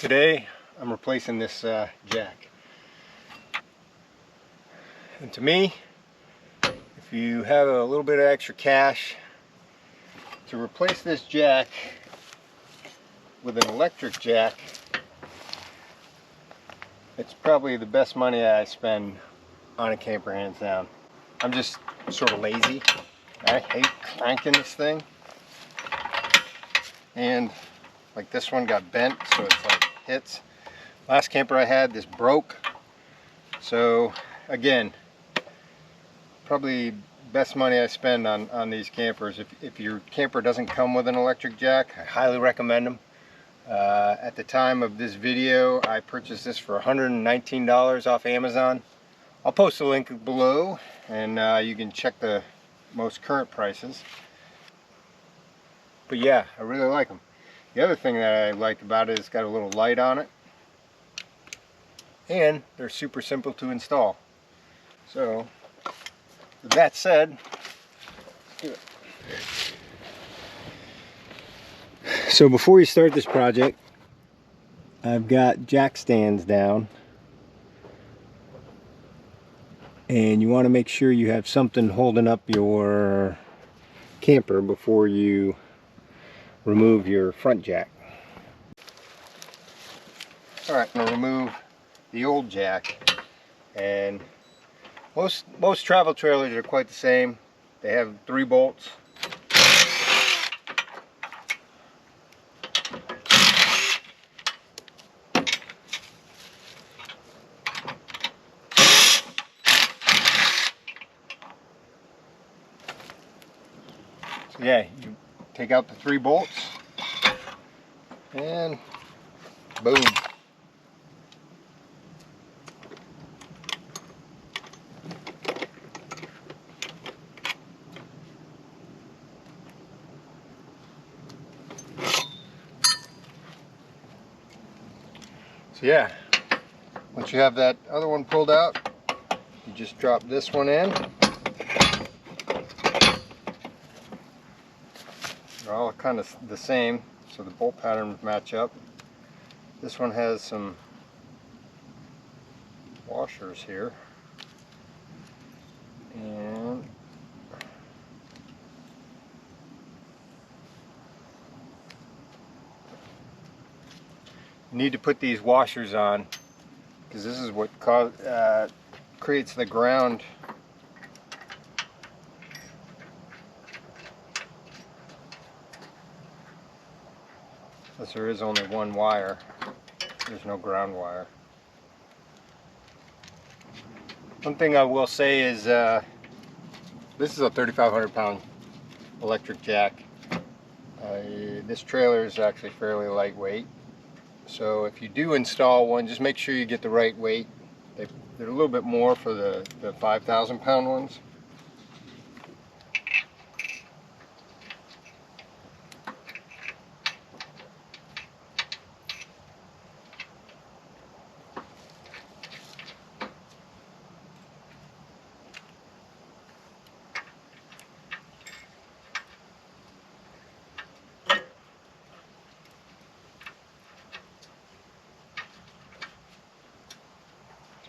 Today I'm replacing this jack. And to me, if you have a little bit of extra cash to replace this jack with an electric jack, it's probably the best money I spend on a camper, hands down. I'm just sort of lazy. I hate cranking this thing. And like this one got bent, so it's like hits. Last camper I had, this broke. So again, probably best money I spend on these campers. If your camper doesn't come with an electric jack, I highly recommend them. At the time of this video, I purchased this for $119 off Amazon. I'll post a link below, and you can check the most current prices. But yeah, I really like them. The other thing that I like about it is it's got a little light on it, and they're super simple to install. So with that said, let's do it. So before you start this project, I've got jack stands down, and you want to make sure you have something holding up your camper before you remove your front jack. Alright, I'm going to remove the old jack, and most travel trailers are quite the same. They have 3 bolts. So yeah, you take out the 3 bolts and boom. So yeah, once you have that other one pulled out, you just drop this one in. They're all kind of the same, so the bolt patterns match up. This one has some washers here, and you need to put these washers on because this is what creates the ground. Since there is only one wire, there's no ground wire. One thing I will say is this is a 3,500 pound electric jack. This trailer is actually fairly lightweight, so if you do install one, just make sure you get the right weight. They're a little bit more for the 5,000 pound ones.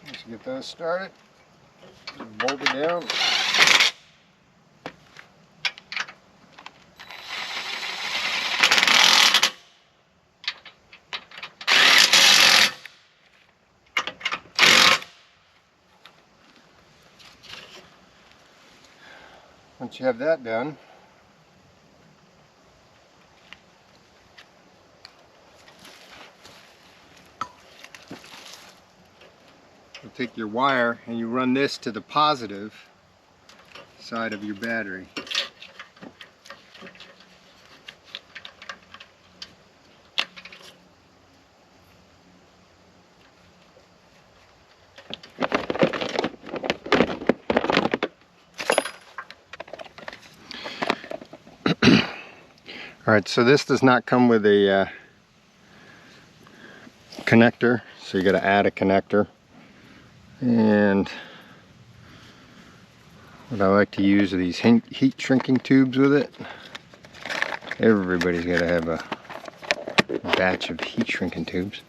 Let's get those started. Just bolt it down. Once you have that done, you take your wire and you run this to the positive side of your battery. Alright, so this does not come with a connector, so you got to add a connector. And what I like to use are these heat shrinking tubes with it. Everybody's got to have a batch of heat shrinking tubes.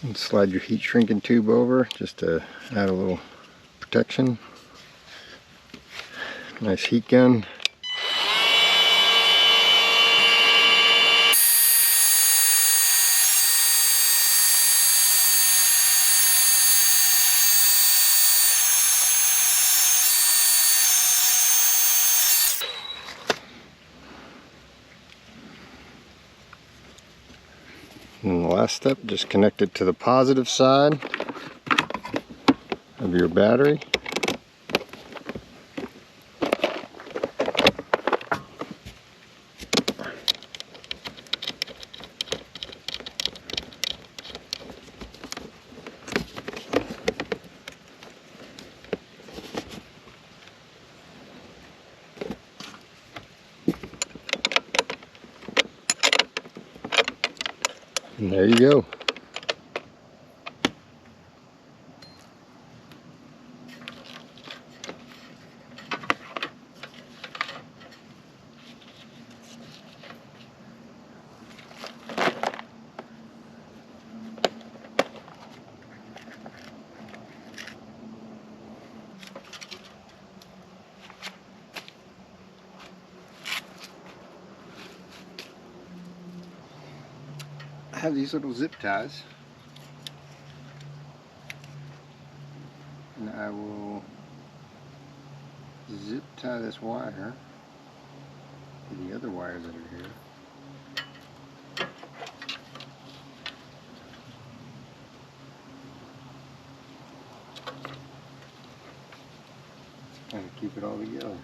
And slide your heat shrinking tube over just to add a little protection. Nice heat gun. And the last step, just connect it to the positive side of your battery. And there you go. I have these little zip ties, and I will zip tie this wire to the other wires that are here. Kind of keep it all together.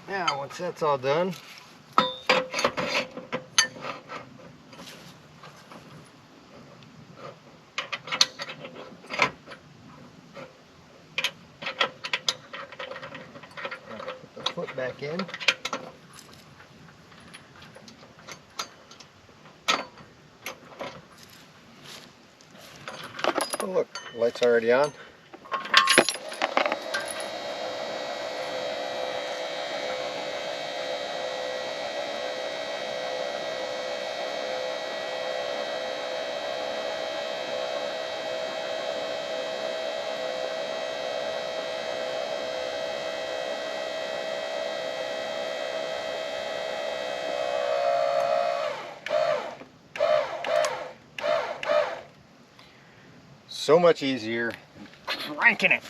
Now, once that's all done, put the foot back in. Oh look, the light's already on. So much easier than cranking it.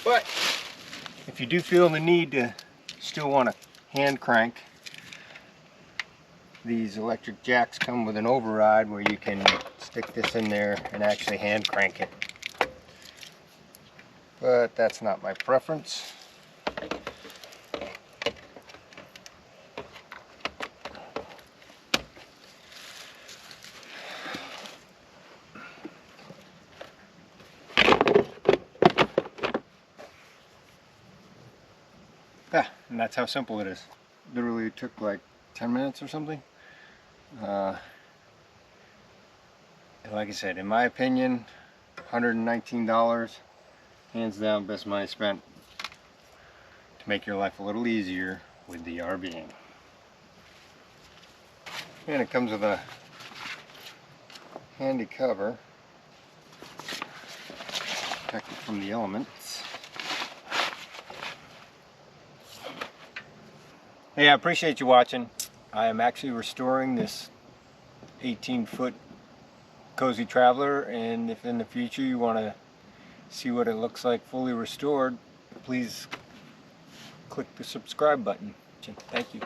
But if you do feel the need to still want to hand crank, these electric jacks come with an override where you can stick this in there and actually hand crank it. But that's not my preference. Yeah, and that's how simple it is. Literally took like 10 minutes or something. And like I said, in my opinion, $119, hands down best money spent to make your life a little easier with the RVing. And it comes with a handy cover, protected from the elements. Hey, I appreciate you watching. I am actually restoring this 18-foot Cozy Traveler, and if in the future you want to see what it looks like fully restored, please click the subscribe button. Thank you.